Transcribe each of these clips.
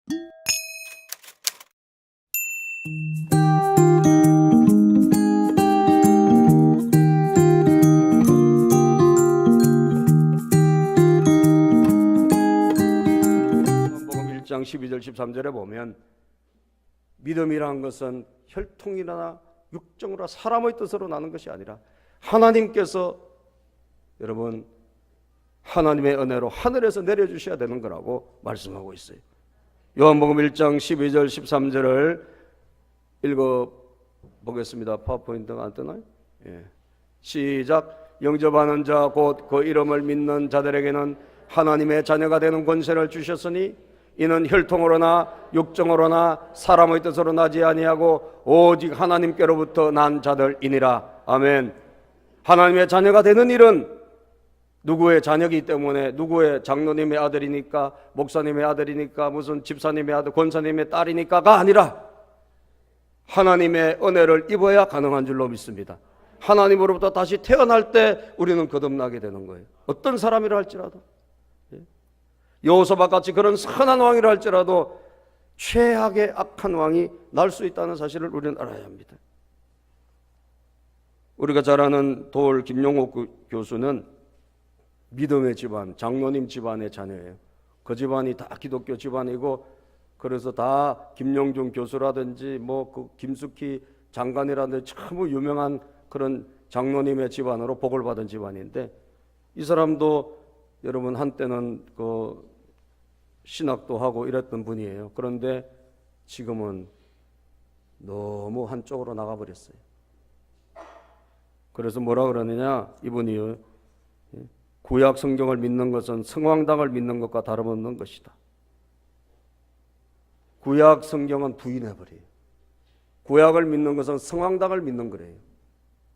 요한복음 1장 12절 13절에 보면 믿음이라는 것은 혈통이나 육정으로 사람의 뜻으로 나는 것이 아니라 하나님께서 여러분 하나님의 은혜로 하늘에서 내려주셔야 되는 거라고 말씀하고 있어요. 요한복음 1장 12절 13절을 읽어보겠습니다. 파워포인트가 안 뜨나요? 예. 시작. 영접하는 자 곧 그 이름을 믿는 자들에게는 하나님의 자녀가 되는 권세를 주셨으니 이는 혈통으로나 육정으로나 사람의 뜻으로 나지 아니하고 오직 하나님께로부터 난 자들이니라. 아멘. 하나님의 자녀가 되는 일은 누구의 자녀이기 때문에 누구의 장로님의 아들이니까 목사님의 아들이니까 무슨 집사님의 아들 권사님의 딸이니까가 아니라 하나님의 은혜를 입어야 가능한 줄로 믿습니다. 하나님으로부터 다시 태어날 때 우리는 거듭나게 되는 거예요. 어떤 사람이라 할지라도 여호사밧 같이 그런 선한 왕이라 할지라도 최악의 악한 왕이 날 수 있다는 사실을 우리는 알아야 합니다. 우리가 잘 아는 도올 김용옥 교수는 믿음의 집안, 장로님 집안의 자녀예요. 그 집안이 다 기독교 집안이고 그래서 다 김영중 교수라든지 그 김숙희 장관이라든지 참 유명한 그런 장로님의 집안으로 복을 받은 집안인데 이 사람도 여러분 한때는 신학도 하고 이랬던 분이에요. 그런데 지금은 너무 한쪽으로 나가버렸어요. 그래서 뭐라 그러느냐 이분이요, 구약 성경을 믿는 것은 성황당을 믿는 것과 다름없는 것이다. 구약 성경은 부인해버려요. 구약을 믿는 것은 성황당을 믿는 거래요.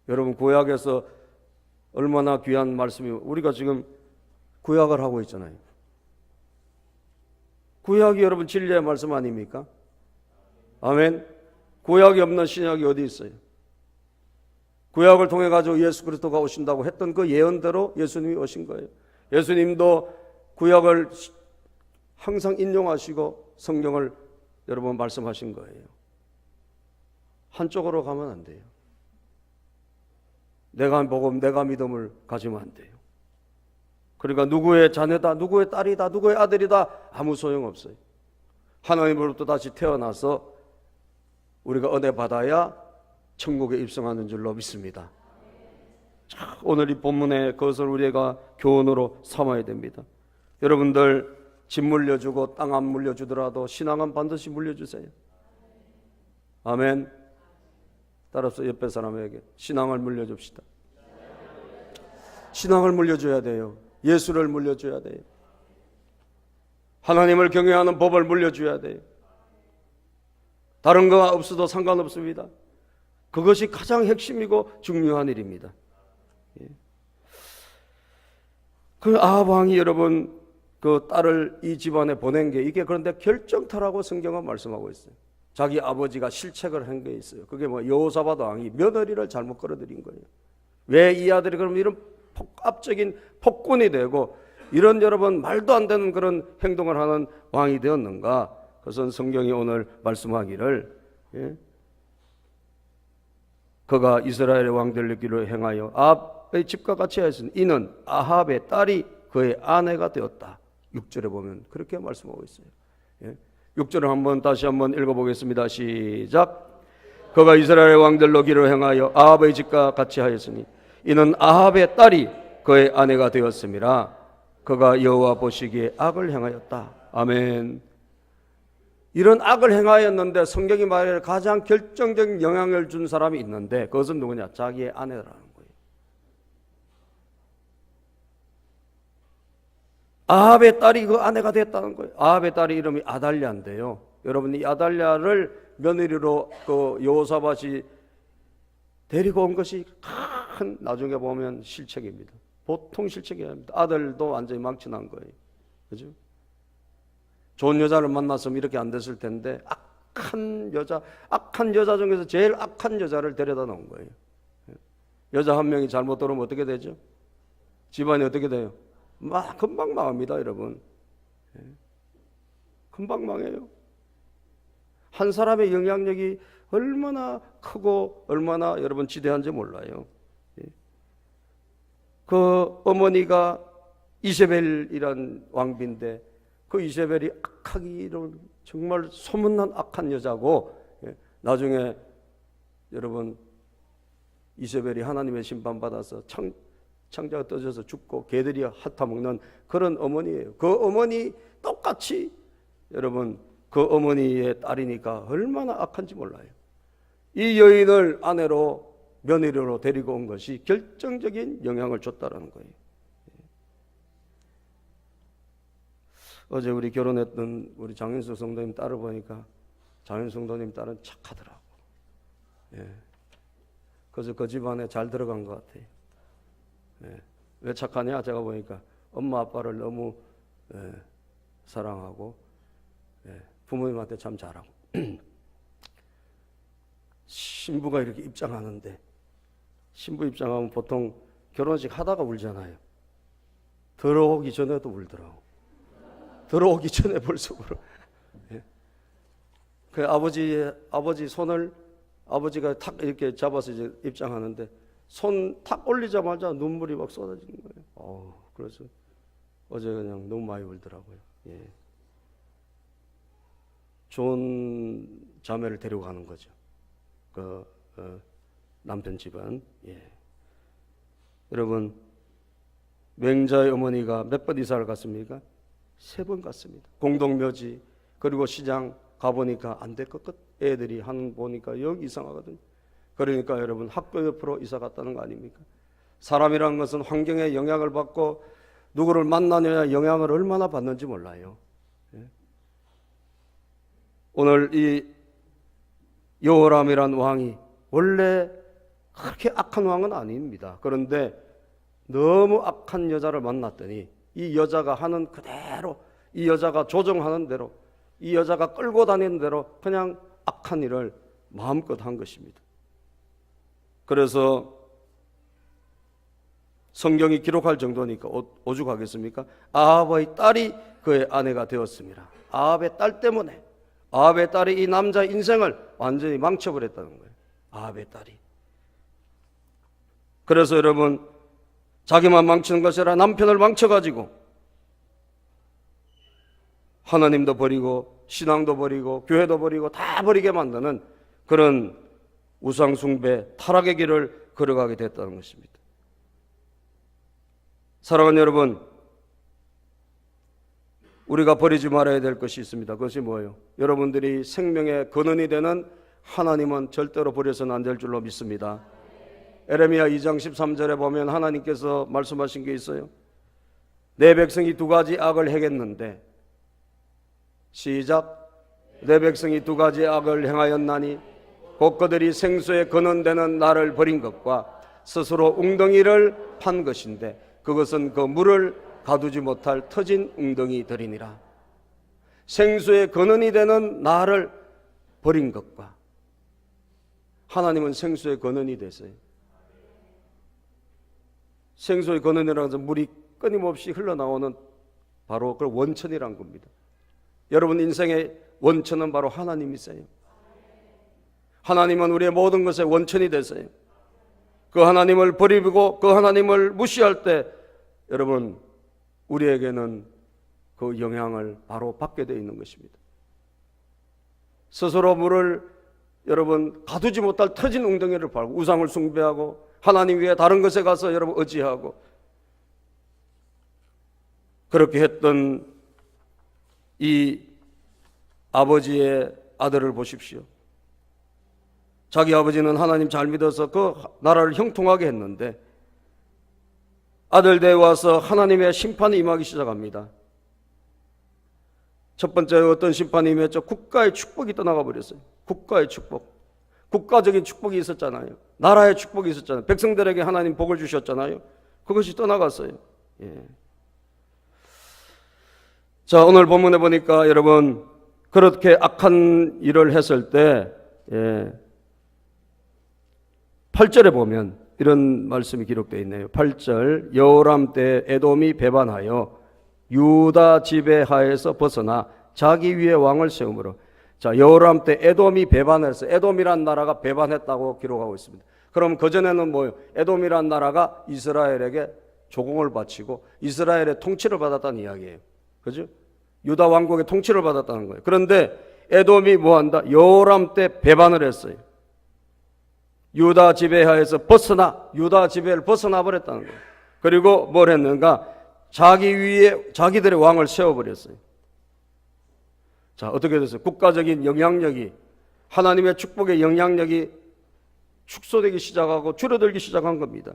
여러분 구약에서 얼마나 귀한 말씀이, 우리가 지금 구약을 하고 있잖아요. 구약이 여러분 진리의 말씀 아닙니까? 아멘. 구약이 없는 신약이 어디 있어요? 구약을 통해 가지고 예수 그리스도가 오신다고 했던 그 예언대로 예수님이 오신 거예요. 예수님도 구약을 항상 인용하시고 성경을 여러분 말씀하신 거예요. 한쪽으로 가면 안 돼요. 내가 복음, 내가 믿음을 가지면 안 돼요. 그러니까 누구의 자녀다, 누구의 딸이다, 누구의 아들이다 아무 소용없어요. 하나님으로부터 다시 태어나서 우리가 은혜 받아야 천국에 입성하는 줄로 믿습니다. 자, 오늘 이 본문의 그것을 우리가 교훈으로 삼아야 됩니다. 여러분들 집 물려주고 땅 안 물려주더라도 신앙은 반드시 물려주세요. 아멘. 따라서 옆에 사람에게 신앙을 물려줍시다. 신앙을 물려줘야 돼요. 예수를 물려줘야 돼요. 하나님을 경외하는 법을 물려줘야 돼요. 다른 거 없어도 상관없습니다. 그것이 가장 핵심이고 중요한 일입니다. 그 아합 왕이 여러분 그 딸을 이 집안에 보낸 게 이게 그런데 결정타라고 성경은 말씀하고 있어요. 자기 아버지가 실책을 한 게 있어요. 그게 여호사밧 왕이 며느리를 잘못 끌어들인 거예요. 왜 이 아들이 그럼 이런 폭압적인 폭군이 되고 이런 여러분 말도 안 되는 그런 행동을 하는 왕이 되었는가? 그것은 성경이 오늘 말씀하기를 그가 이스라엘의 왕들 되기로 행하여 아합의 집과 같이 하였으니 이는 아합의 딸이 그의 아내가 되었다. 6절에 보면 그렇게 말씀하고 있어요. 6절을 한번 다시 한번 읽어보겠습니다. 시작. 그가 이스라엘 왕들로 기로 행하여 아합의 집과 같이 하였으니 이는 아합의 딸이 그의 아내가 되었음이라. 그가 여호와 보시기에 악을 행하였다. 아멘. 이런 악을 행하였는데 성경이 말하기를 가장 결정적인 영향을 준 사람이 있는데 그것은 누구냐? 자기의 아내라는 거예요. 아합의 딸이 그 아내가 됐다는 거예요. 아합의 딸이 이름이 아달랴인데요. 여러분 이 아달랴를 며느리로 그 여호사밧이 데리고 온 것이 큰 나중에 보면 실책입니다. 보통 실책이 아닙니다. 아들도 완전히 망쳐난 거예요. 그죠? 좋은 여자를 만났으면 이렇게 안 됐을 텐데 악한 여자 중에서 제일 악한 여자를 데려다 놓은 거예요. 여자 한 명이 잘못 들어오면 어떻게 되죠? 집안이 어떻게 돼요? 금방 망합니다, 여러분. 금방 망해요. 한 사람의 영향력이 얼마나 크고 얼마나 여러분 지대한지 몰라요. 그 어머니가 이세벨이란 왕비인데 그 이세벨이 악하기로 정말 소문난 악한 여자고, 나중에 여러분 이세벨이 하나님의 심판받아서 창자가 떠져서 죽고 개들이 핥아먹는 그런 어머니예요. 그 어머니 똑같이 여러분 그 어머니의 딸이니까 얼마나 악한지 몰라요. 이 여인을 아내로 며느리로 데리고 온 것이 결정적인 영향을 줬다라는 거예요. 어제 우리 결혼했던 우리 장윤수 성도님 딸을 보니까 장윤수 성도님 딸은 착하더라고. 그래서 그 집안에 잘 들어간 것 같아요. 왜 착하냐? 제가 보니까 엄마 아빠를 너무 사랑하고 부모님한테 참 잘하고 신부가 이렇게 입장하는데, 신부 입장하면 보통 결혼식 하다가 울잖아요. 들어오기 전에도 울더라고. 들어오기 전에 벌써 울어. 그 아버지 손을 아버지가 탁 이렇게 잡아서 이제 입장하는데 손 탁 올리자마자 눈물이 막 쏟아지는 거예요. 그래서 어제 그냥 너무 많이 울더라고요. 좋은 자매를 데리고 가는 거죠. 남편 집안. 여러분, 맹자의 어머니가 몇 번 이사를 갔습니까? 3번 갔습니다. 공동묘지 그리고 시장 가보니까 안 될 것 같. 애들이 하는 보니까 여기 이상하거든요. 그러니까 여러분 학교 옆으로 이사 갔다는 거 아닙니까? 사람이라는 것은 환경에 영향을 받고 누구를 만나느냐 영향을 얼마나 받는지 몰라요. 오늘 이 여호람이란 왕이 원래 그렇게 악한 왕은 아닙니다. 그런데 너무 악한 여자를 만났더니 이 여자가 하는 그대로, 이 여자가 조정하는 대로, 이 여자가 끌고 다니는 대로 그냥 악한 일을 마음껏 한 것입니다. 그래서 성경이 기록할 정도니까 오죽하겠습니까? 아합의 딸이 그의 아내가 되었습니다. 아합의 딸 때문에, 아합의 딸이 이 남자의 인생을 완전히 망쳐버렸다는 거예요. 아합의 딸이. 그래서 여러분, 자기만 망치는 것이 아니라 남편을 망쳐가지고 하나님도 버리고 신앙도 버리고 교회도 버리고 다 버리게 만드는 그런 우상숭배 타락의 길을 걸어가게 됐다는 것입니다. 사랑하는 여러분, 우리가 버리지 말아야 될 것이 있습니다. 그것이 뭐예요? 여러분들이 생명의 근원이 되는 하나님은 절대로 버려서는 안 될 줄로 믿습니다. 에레미야 2장 13절에 보면 하나님께서 말씀하신 게 있어요. 내 백성이 2가지 악을 행했는데, 시작. 내 백성이 2가지 악을 행하였나니 곧 그들이 생수의 근원되는 나를 버린 것과 스스로 웅덩이를 판 것인데 그것은 그 물을 가두지 못할 터진 웅덩이들이니라. 생수의 근원이 되는 나를 버린 것과, 하나님은 생수의 근원이 되세요. 생수의 근원이라는 것은 물이 끊임없이 흘러나오는 바로 그 원천이란 겁니다. 여러분 인생의 원천은 바로 하나님이세요. 하나님은 우리의 모든 것의 원천이 되세요. 그 하나님을 버리고 그 하나님을 무시할 때 여러분 우리에게는 그 영향을 바로 받게 되어 있는 것입니다. 스스로 물을 여러분 가두지 못할 터진 웅덩이를 밟고 우상을 숭배하고 하나님 위에 다른 것에 가서 여러분 의지하고 그렇게 했던 이 아버지의 아들을 보십시오. 자기 아버지는 하나님 잘 믿어서 그 나라를 형통하게 했는데 아들 대에 와서 하나님의 심판이 임하기 시작합니다. 첫 번째 어떤 심판이 임했죠? 국가의 축복이 떠나가 버렸어요. 국가의 축복. 국가적인 축복이 있었잖아요. 나라의 축복이 있었잖아요. 백성들에게 하나님 복을 주셨잖아요. 그것이 떠나갔어요. 자, 오늘 본문에 보니까 여러분 그렇게 악한 일을 했을 때 8절에 보면 이런 말씀이 기록되어 있네요. 8절, 여호람 때 에돔이 배반하여 유다 지배하에서 벗어나 자기 위에 왕을 세우므로 자, 여호람 때 에돔이 배반했어요. 에돔이란 나라가 배반했다고 기록하고 있습니다. 그럼 그전에는 뭐예요? 에돔이란 나라가 이스라엘에게 조공을 바치고 이스라엘의 통치를 받았다는 이야기예요. 그죠? 유다 왕국의 통치를 받았다는 거예요. 그런데 에돔이 뭐한다? 여호람 때 배반을 했어요. 유다 지배하에서 유다 지배를 벗어나 버렸다는 거예요. 그리고 뭘 했는가? 자기 위에 자기들의 왕을 세워버렸어요. 자, 어떻게 됐어요? 국가적인 영향력이, 하나님의 축복의 영향력이 축소되기 시작하고 줄어들기 시작한 겁니다.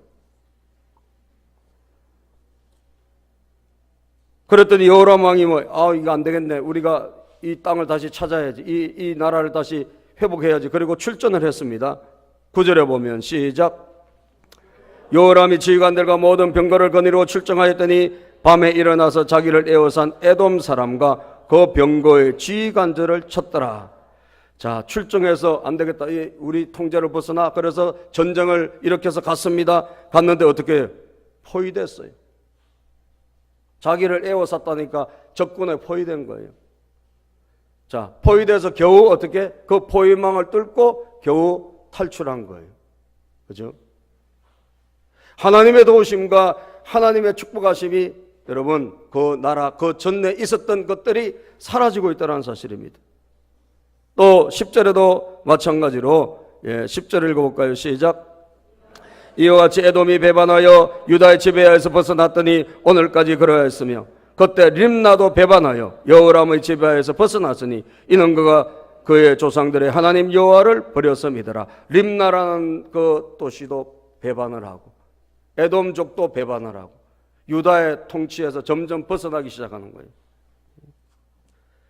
그랬더니 여호람 왕이 이거 안 되겠네. 우리가 이 땅을 다시 찾아야지. 이 나라를 다시 회복해야지. 그리고 출전을 했습니다. 9절에 보면 시작. 여호람이 지휘관들과 모든 병거를 거느리고 출정하였더니 밤에 일어나서 자기를 에워싼 에돔 사람과 그 병거의 지휘관들을 쳤더라. 자, 출정해서 안 되겠다. 우리 통제를 벗어나. 그래서 전쟁을 일으켜서 갔습니다. 갔는데 어떻게 해요? 포위됐어요. 자기를 에워쌌다니까 적군에 포위된 거예요. 자, 포위돼서 겨우 어떻게? 그 포위망을 뚫고 겨우 탈출한 거예요. 그죠? 하나님의 도우심과 하나님의 축복하심이 여러분 그 나라 그 전에 있었던 것들이 사라지고 있다는 사실입니다. 또 10절에도 마찬가지로 10절을 읽어볼까요? 시작. 이와 같이 에돔이 배반하여 유다의 지배하에서 벗어났더니 오늘까지 그러하였으며 그때 림나도 배반하여 여호람의 지배하에서 벗어났으니 이는 그가 그의 조상들의 하나님 여호와를 버렸음이더라. 림나라는 그 도시도 배반을 하고 에돔족도 배반을 하고 유다의 통치에서 점점 벗어나기 시작하는 거예요.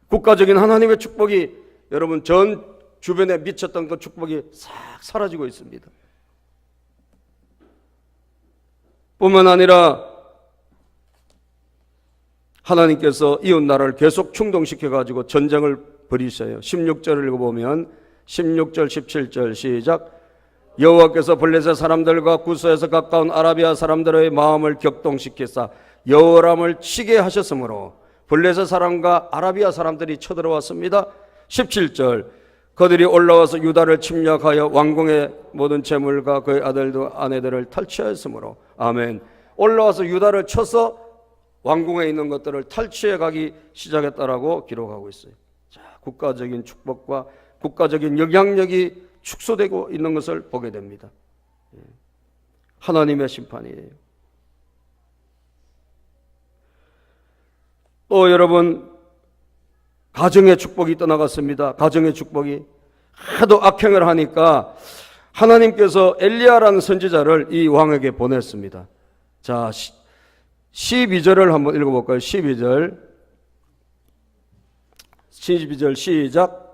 국가적인 하나님의 축복이 여러분 전 주변에 미쳤던 그 축복이 싹 사라지고 있습니다. 뿐만 아니라 하나님께서 이웃 나라를 계속 충동시켜가지고 전쟁을 벌이셔요. 16절을 읽어보면 16절 17절 시작. 여호와께서 블레셋 사람들과 구스에서 가까운 아라비아 사람들의 마음을 격동시키사 여호람을 치게 하셨으므로 블레셋 사람과 아라비아 사람들이 쳐들어왔습니다. 17절 그들이 올라와서 유다를 침략하여 왕궁의 모든 재물과 그의 아들도 아내들을 탈취하였으므로 아멘. 올라와서 유다를 쳐서 왕궁에 있는 것들을 탈취해 가기 시작했다라고 기록하고 있어요. 자, 국가적인 축복과 국가적인 영향력이 축소되고 있는 것을 보게 됩니다. 하나님의 심판이에요. 또 여러분 가정의 축복이 떠나갔습니다. 가정의 축복이 하도 악행을 하니까 하나님께서 엘리야라는 선지자를 이 왕에게 보냈습니다. 자, 12절을 한번 읽어볼까요? 12절 시작.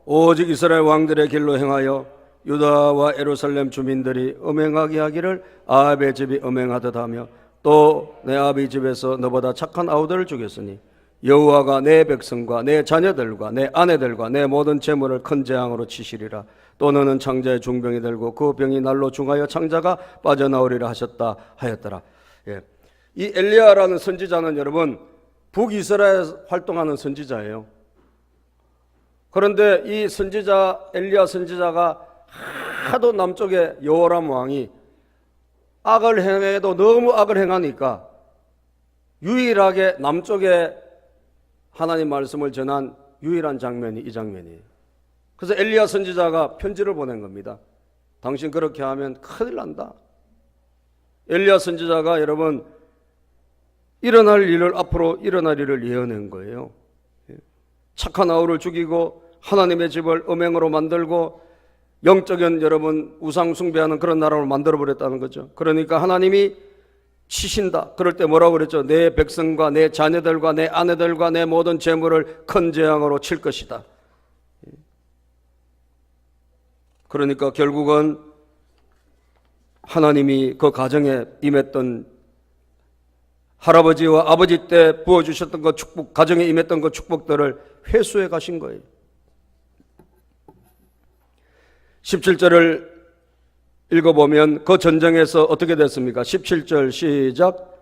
오직 이스라엘 왕들의 길로 행하여 유다와 예루살렘 주민들이 음행하게 하기를 아합의 집이 음행하듯 하며 또 내 아비 집에서 너보다 착한 아우들을 죽였으니 여호와가 내 백성과 내 자녀들과 내 아내들과 내 모든 재물을 큰 재앙으로 치시리라. 또 너는 창자의 중병이 들고 그 병이 날로 중하여 창자가 빠져나오리라 하였더라. 이 엘리야라는 선지자는 여러분 북이스라엘 활동하는 선지자예요. 그런데 이 선지자 엘리야 선지자가 하도 남쪽에 여호람 왕이 악을 행해도 너무 악을 행하니까 유일하게 남쪽에 하나님 말씀을 전한 유일한 장면이 이 장면이에요. 그래서 엘리야 선지자가 편지를 보낸 겁니다. 당신 그렇게 하면 큰일 난다. 엘리야 선지자가 여러분 앞으로 일어날 일을 예언한 거예요. 착한 아우를 죽이고 하나님의 집을 음행으로 만들고 영적인 여러분 우상 숭배하는 그런 나라로 만들어버렸다는 거죠. 그러니까 하나님이 치신다. 그럴 때 뭐라고 그랬죠? 내 백성과 내 자녀들과 내 아내들과 내 모든 재물을 큰 재앙으로 칠 것이다. 그러니까 결국은 하나님이 그 가정에 임했던 할아버지와 아버지 때 부어주셨던 그 축복, 가정에 임했던 그 축복들을 회수해 가신 거예요. 17절을 읽어보면 그 전쟁에서 어떻게 됐습니까? 17절 시작.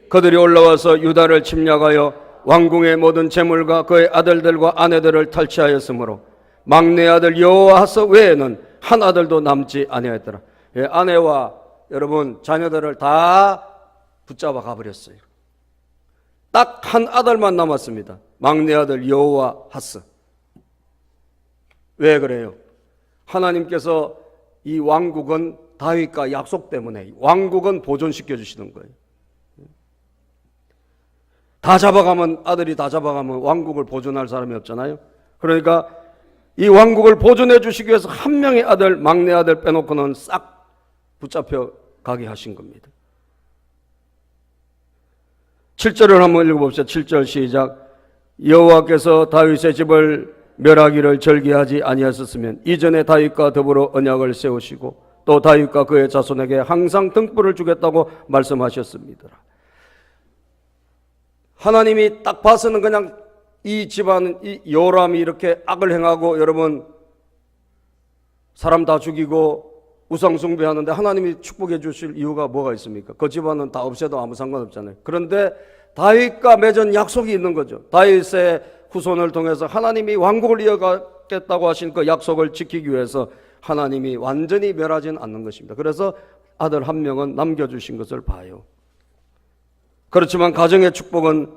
그들이 올라와서 유다를 침략하여 왕궁의 모든 재물과 그의 아들들과 아내들을 탈취하였으므로 막내 아들 여호아하스 외에는 한 아들도 남지 아니하였더라. 예, 아내와 여러분 자녀들을 다 붙잡아 가버렸어요. 딱 한 아들만 남았습니다. 막내 아들 여호아하스. 왜 그래요? 하나님께서 이 왕국은 다윗과 약속 때문에 왕국은 보존시켜 주시는 거예요. 다 잡아가면, 아들이 다 잡아가면 왕국을 보존할 사람이 없잖아요. 그러니까 이 왕국을 보존해 주시기 위해서 한 명의 아들, 막내 아들 빼놓고는 싹 붙잡혀 가게 하신 겁니다. 7절을 한번 읽어봅시다. 7절 시작. 여호와께서 다윗의 집을 멸하기를 절기하지 아니하셨으면 이전에 다윗과 더불어 언약을 세우시고 또 다윗과 그의 자손에게 항상 등불을 주겠다고 말씀하셨습니다. 하나님이 딱 봐서는 그냥 이 집안, 이 요람이 이렇게 악을 행하고 여러분 사람 다 죽이고 우상 숭배하는데 하나님이 축복해 주실 이유가 뭐가 있습니까? 그 집안은 다 없애도 아무 상관없잖아요. 그런데 다윗과 맺은 약속이 있는 거죠. 다윗의 후손을 통해서 하나님이 왕국을 이어가겠다고 하신 그 약속을 지키기 위해서 하나님이 완전히 멸하지는 않는 것입니다. 그래서 아들 한 명은 남겨주신 것을 봐요. 그렇지만 가정의 축복은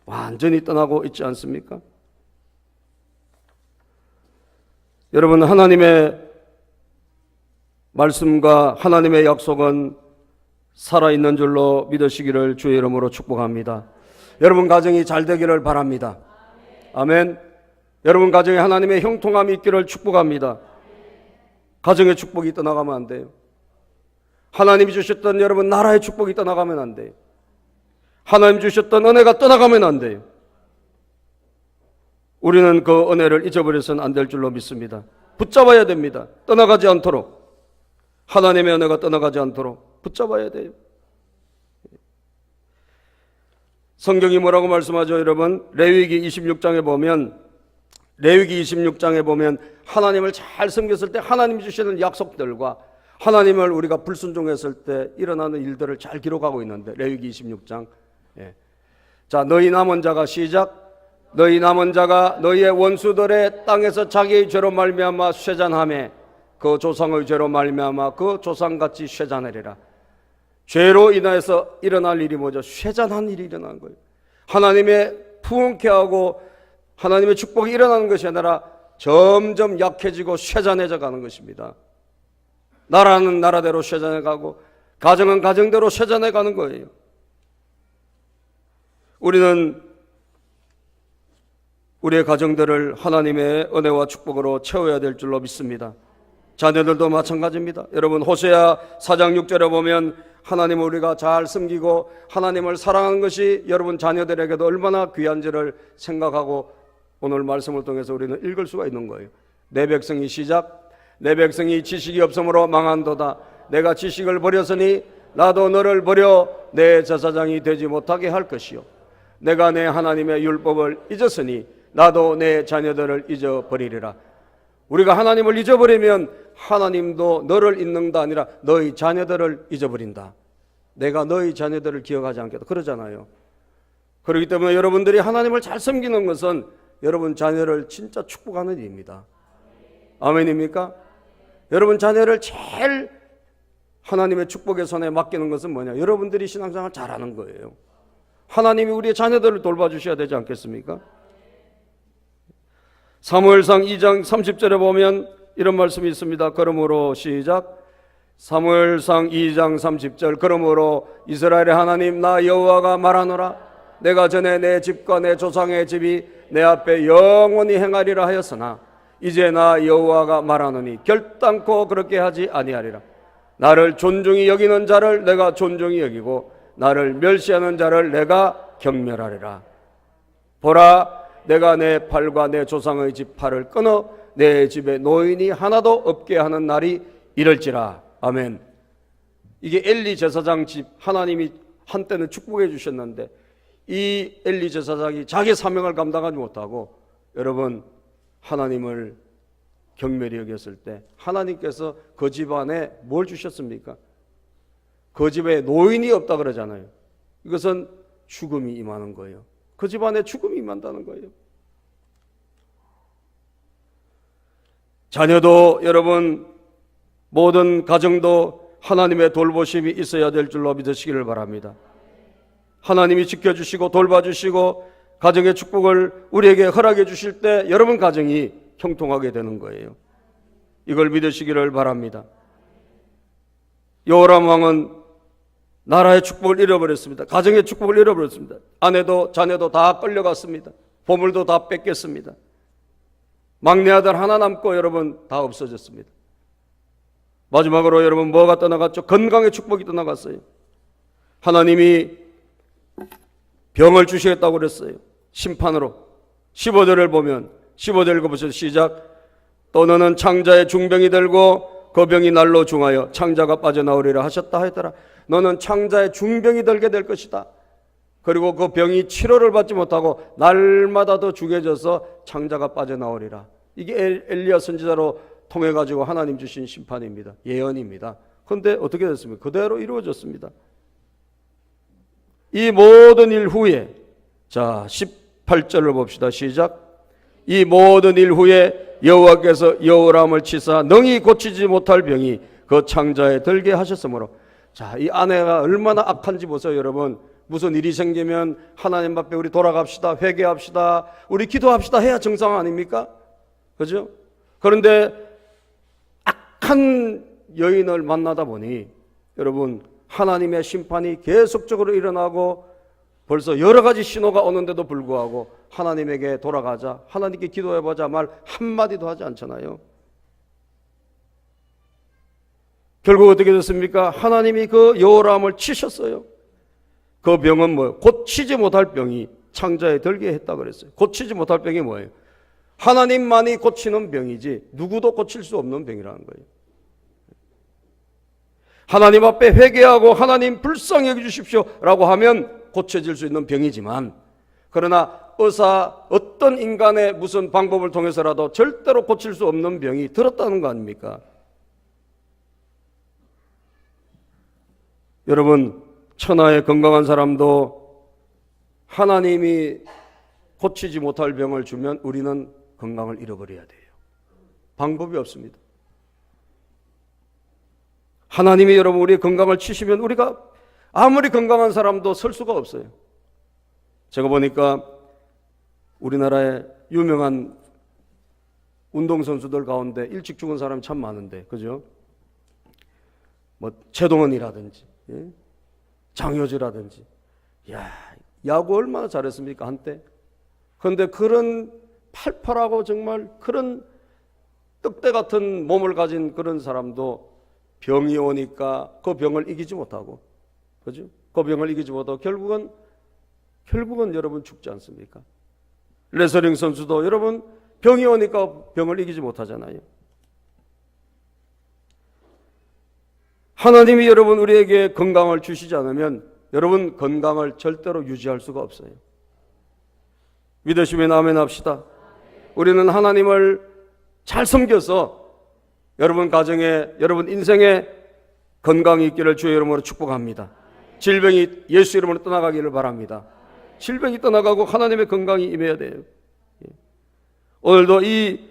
완전히 떠나고 있지 않습니까? 여러분, 하나님의 말씀과 하나님의 약속은 살아있는 줄로 믿으시기를 주의 이름으로 축복합니다. 여러분 가정이 잘 되기를 바랍니다. 아멘. 여러분 가정에 하나님의 형통함이 있기를 축복합니다. 가정의 축복이 떠나가면 안 돼요. 하나님이 주셨던 여러분 나라의 축복이 떠나가면 안 돼요. 하나님 주셨던 은혜가 떠나가면 안 돼요. 우리는 그 은혜를 잊어버려서는 안 될 줄로 믿습니다. 붙잡아야 됩니다. 떠나가지 않도록. 하나님의 은혜가 떠나가지 않도록 붙잡아야 돼요. 성경이 뭐라고 말씀하죠, 여러분? 레위기 26장에 보면 하나님을 잘 섬겼을 때 하나님이 주시는 약속들과 하나님을 우리가 불순종했을 때 일어나는 일들을 잘 기록하고 있는데 레위기 26장. 예. 자, 너희 남은 자가 시작. 너희 남은 자가 너희의 원수들의 땅에서 자기의 죄로 말미암아 쇠잔하며 그 조상의 죄로 말미암아 그 조상같이 쇠잔하리라. 죄로 인하여서 일어날 일이 뭐죠? 쇠잔한 일이 일어나는 거예요. 하나님의 부흥케 하고 하나님의 축복이 일어나는 것이 아니라 점점 약해지고 쇠잔해져 가는 것입니다. 나라는 나라대로 쇠잔해 가고 가정은 가정대로 쇠잔해 가는 거예요. 우리는 우리의 가정들을 하나님의 은혜와 축복으로 채워야 될 줄로 믿습니다. 자녀들도 마찬가지입니다. 여러분 호세아 4장 6절에 보면 하나님을 우리가 잘 섬기고 하나님을 사랑하는 것이 여러분 자녀들에게도 얼마나 귀한지를 생각하고 오늘 말씀을 통해서 우리는 읽을 수가 있는 거예요. 내 백성이 시작. 내 백성이 지식이 없으므로 망한도다. 내가 지식을 버렸으니 나도 너를 버려 내 제사장이 되지 못하게 할 것이요. 내가 내 하나님의 율법을 잊었으니 나도 내 자녀들을 잊어버리리라. 우리가 하나님을 잊어버리면 하나님도 너를 잊는다 아니라 너희 자녀들을 잊어버린다. 내가 너희 자녀들을 기억하지 않겠다. 그러잖아요. 그렇기 때문에 여러분들이 하나님을 잘 섬기는 것은 여러분 자녀를 진짜 축복하는 일입니다. 아멘입니까? 여러분 자녀를 제일 하나님의 축복의 손에 맡기는 것은 뭐냐? 여러분들이 신앙생활 잘하는 거예요. 하나님이 우리의 자녀들을 돌봐주셔야 되지 않겠습니까? 사무엘상 2장 30절에 보면 이런 말씀이 있습니다. 그러므로 시작. 사무엘상 2장 30절. 그러므로 이스라엘의 하나님 나 여호와가 말하노라. 내가 전에 내 집과 내 조상의 집이 내 앞에 영원히 행하리라 하였으나 이제 나 여호와가 말하노니 결단코 그렇게 하지 아니하리라. 나를 존중히 여기는 자를 내가 존중히 여기고 나를 멸시하는 자를 내가 경멸하리라. 보라, 내가 내 팔과 내 조상의 집 팔을 끊어 내 집에 노인이 하나도 없게 하는 날이 이럴지라. 아멘. 이게 엘리 제사장 집 하나님이 한때는 축복해 주셨는데 이 엘리 제사장이 자기 사명을 감당하지 못하고 여러분 하나님을 경멸이 여겼을 때 하나님께서 그 집안에 뭘 주셨습니까? 그 집에 노인이 없다 그러잖아요. 이것은 죽음이 임하는 거예요. 그 집안에 죽음이 임한다는 거예요. 자녀도 여러분 모든 가정도 하나님의 돌보심이 있어야 될 줄로 믿으시기를 바랍니다. 하나님이 지켜주시고 돌봐주시고 가정의 축복을 우리에게 허락해 주실 때 여러분 가정이 형통하게 되는 거예요. 이걸 믿으시기를 바랍니다. 여호람 왕은 나라의 축복을 잃어버렸습니다. 가정의 축복을 잃어버렸습니다. 아내도 자녀도 다 끌려갔습니다. 보물도 다 뺏겼습니다. 막내 아들 하나 남고 여러분 다 없어졌습니다. 마지막으로 여러분 뭐가 떠나갔죠? 건강의 축복이 떠나갔어요. 하나님이 병을 주시겠다고 그랬어요. 심판으로. 15절을 보면 15절 읽어보세요. 시작. 또 너는 창자의 중병이 들고 그 병이 날로 중하여 창자가 빠져나오리라 하셨다 하였더라. 너는 창자의 중병이 들게 될 것이다. 그리고 그 병이 치료를 받지 못하고 날마다 더 죽여져서 창자가 빠져나오리라. 이게 엘리야 선지자로 통해 가지고 하나님 주신 심판입니다. 예언입니다. 그런데 어떻게 됐습니까? 그대로 이루어졌습니다. 이 모든 일 후에 자 18절을 봅시다. 시작. 이 모든 일 후에 여호와께서 여호람을 치사 능히 고치지 못할 병이 그 창자에 들게 하셨으므로. 자, 이 아내가 얼마나 악한지 보세요. 여러분 무슨 일이 생기면 하나님 앞에 우리 돌아갑시다, 회개합시다, 우리 기도합시다 해야 정상 아닙니까? 그죠? 그런데 악한 여인을 만나다 보니 여러분 하나님의 심판이 계속적으로 일어나고 벌써 여러 가지 신호가 오는데도 불구하고 하나님에게 돌아가자, 하나님께 기도해보자 말 한마디도 하지 않잖아요. 결국 어떻게 됐습니까? 하나님이 그 여호람을 치셨어요. 그 병은 뭐예요? 고치지 못할 병이 창자에 들게 했다 그랬어요. 고치지 못할 병이 뭐예요? 하나님만이 고치는 병이지 누구도 고칠 수 없는 병이라는 거예요. 하나님 앞에 회개하고 하나님 불쌍히 여겨주십시오 라고 하면 고쳐질 수 있는 병이지만, 그러나 어떤 인간의 무슨 방법을 통해서라도 절대로 고칠 수 없는 병이 들었다는 거 아닙니까? 여러분 천하의 건강한 사람도 하나님이 고치지 못할 병을 주면 우리는 건강을 잃어버려야 돼요. 방법이 없습니다. 하나님이 여러분 우리의 건강을 치시면 우리가 아무리 건강한 사람도 설 수가 없어요. 제가 보니까 우리나라의 유명한 운동선수들 가운데 일찍 죽은 사람이 참 많은데, 그죠? 뭐 최동원이라든지 장효지라든지, 야구 얼마나 잘했습니까 한때? 그런데 그런 팔팔하고 정말 그런 떡대 같은 몸을 가진 그런 사람도 병이 오니까 그 병을 이기지 못하고, 그죠? 그 병을 이기지 못하고 결국은 여러분 죽지 않습니까? 레슬링 선수도 여러분 병이 오니까 병을 이기지 못하잖아요. 하나님이 여러분 우리에게 건강을 주시지 않으면 여러분 건강을 절대로 유지할 수가 없어요. 믿으시면 아멘 합시다. 우리는 하나님을 잘 섬겨서 여러분 가정에, 여러분 인생에 건강이 있기를 주의 이름으로 축복합니다. 질병이 예수 이름으로 떠나가기를 바랍니다. 질병이 떠나가고 하나님의 건강이 임해야 돼요. 오늘도 이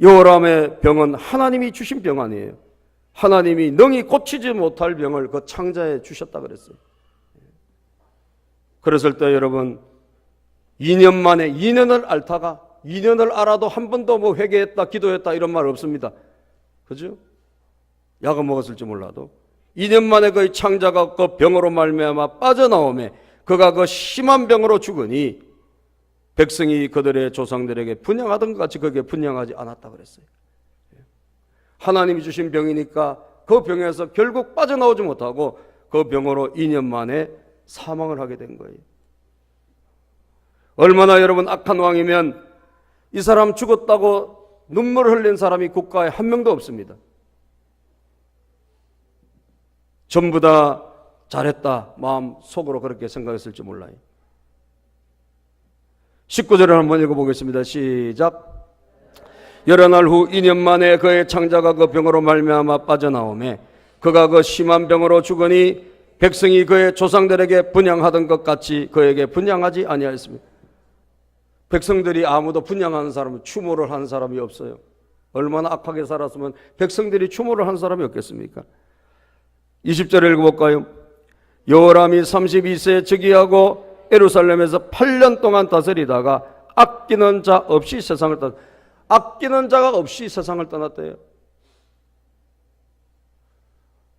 여호람의 병은 하나님이 주신 병 아니에요. 하나님이 능히 고치지 못할 병을 그 창자에 주셨다 그랬어요. 그랬을 때 여러분 2년 만에 2년을 앓다가 2년을 알아도 한 번도 뭐 회개했다 기도했다 이런 말 없습니다. 그죠? 약을 먹었을지 몰라도 2년 만에 그 창자가 그 병으로 말미암아 빠져나오매 그가 그 심한 병으로 죽으니 백성이 그들의 조상들에게 분향하던 것 같이 그게 분향하지 않았다 그랬어요. 하나님이 주신 병이니까 그 병에서 결국 빠져나오지 못하고 그 병으로 2년 만에 사망을 하게 된 거예요. 얼마나 여러분 악한 왕이면 이 사람 죽었다고 눈물을 흘린 사람이 국가에 한 명도 없습니다. 전부 다 잘했다 마음 속으로 그렇게 생각했을지 몰라요. 19절을 한번 읽어보겠습니다. 시작. 여러 날 후 2년 만에 그의 창자가 그 병으로 말미암아 빠져나오매 그가 그 심한 병으로 죽으니 백성이 그의 조상들에게 분향하던 것 같이 그에게 분향하지 아니하였습니다. 백성들이 아무도 분향하는 사람은 추모를 하는 사람이 없어요. 얼마나 악하게 살았으면 백성들이 추모를 한 사람이 없겠습니까? 20절을 읽어볼까요? 여호람이 32세에 즉위하고 예루살렘에서 8년 동안 다스리다가 아끼는 자 없이 세상을 아끼는 자가 없이 세상을 떠났대요.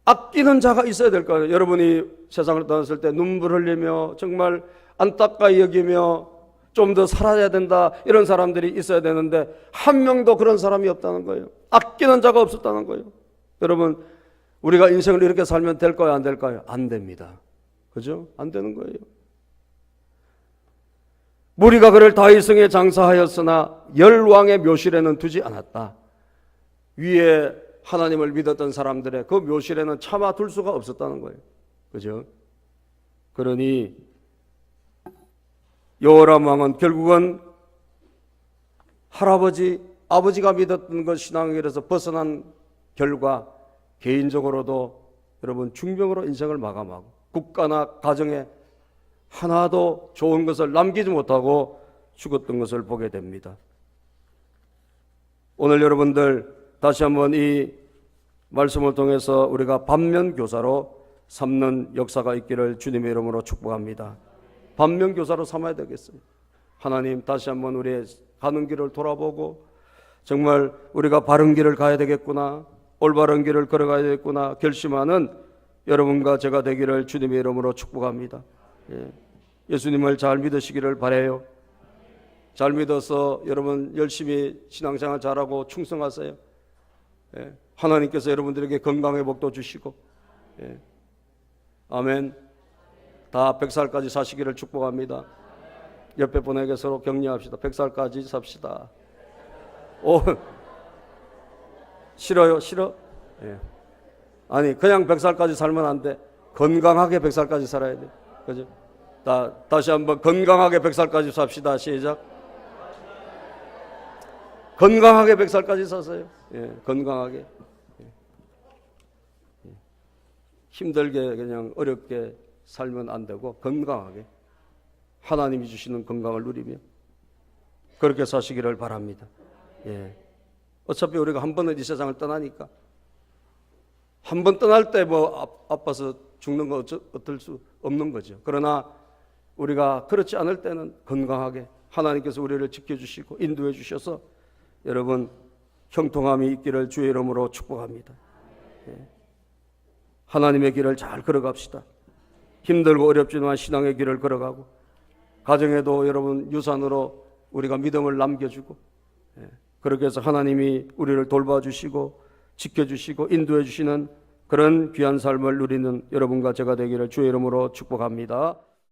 아끼는 자가 있어야 될 거예요. 여러분이 세상을 떠났을 때 눈물 흘리며 정말 안타까이 여기며 좀 더 살아야 된다 이런 사람들이 있어야 되는데 한 명도 그런 사람이 없다는 거예요. 아끼는 자가 없었다는 거예요. 여러분 우리가 인생을 이렇게 살면 될까요? 안 될까요? 안 됩니다. 그죠? 안 되는 거예요. 무리가 그를 다윗성에 장사하였으나 열왕의 묘실에는 두지 않았다. 위에 하나님을 믿었던 사람들의 그 묘실에는 차마 둘 수가 없었다는 거예요. 그죠? 그러니 여호람 왕은 결국은 아버지가 믿었던 것 신앙에서 벗어난 결과 개인적으로도 여러분 중병으로 인생을 마감하고 국가나 가정에 하나도 좋은 것을 남기지 못하고 죽었던 것을 보게 됩니다. 오늘 여러분들 다시 한번 이 말씀을 통해서 우리가 반면교사로 삼는 역사가 있기를 주님의 이름으로 축복합니다. 반면교사로 삼아야 되겠어요. 하나님 다시 한번 우리의 가는 길을 돌아보고 정말 우리가 바른 길을 가야 되겠구나, 올바른 길을 걸어가야 되겠구나 결심하는 여러분과 제가 되기를 주님의 이름으로 축복합니다. 예수님을 잘 믿으시기를 바라요. 잘 믿어서 여러분 열심히 신앙생활 잘하고 충성하세요. 하나님께서 여러분들에게 건강의 복도 주시고 아멘. 다 100살까지 사시기를 축복합니다. 옆에 분에게 서로 격려합시다. 100살까지 삽시다. 오, 싫어요? 싫어? 아니 그냥 100살까지 살면 안 돼. 건강하게 100살까지 살아야 돼. 그죠? 다시 한번 건강하게 100살까지 삽시다. 시작. 건강하게 100살까지 사세요. 건강하게. 힘들게 그냥 어렵게 살면 안 되고 건강하게 하나님이 주시는 건강을 누리며 그렇게 사시기를 바랍니다. 어차피 우리가 한 번은 이 세상을 떠나니까 한 번 떠날 때 뭐 아파서 죽는 거 어떨 수 없는 거죠. 그러나 우리가 그렇지 않을 때는 건강하게 하나님께서 우리를 지켜주시고 인도해 주셔서 여러분 형통함이 있기를 주의 이름으로 축복합니다. 하나님의 길을 잘 걸어갑시다. 힘들고 어렵지만 신앙의 길을 걸어가고 가정에도 여러분 유산으로 우리가 믿음을 남겨주고 그렇게 해서 하나님이 우리를 돌봐주시고 지켜주시고 인도해 주시는 그런 귀한 삶을 누리는 여러분과 제가 되기를 주의 이름으로 축복합니다.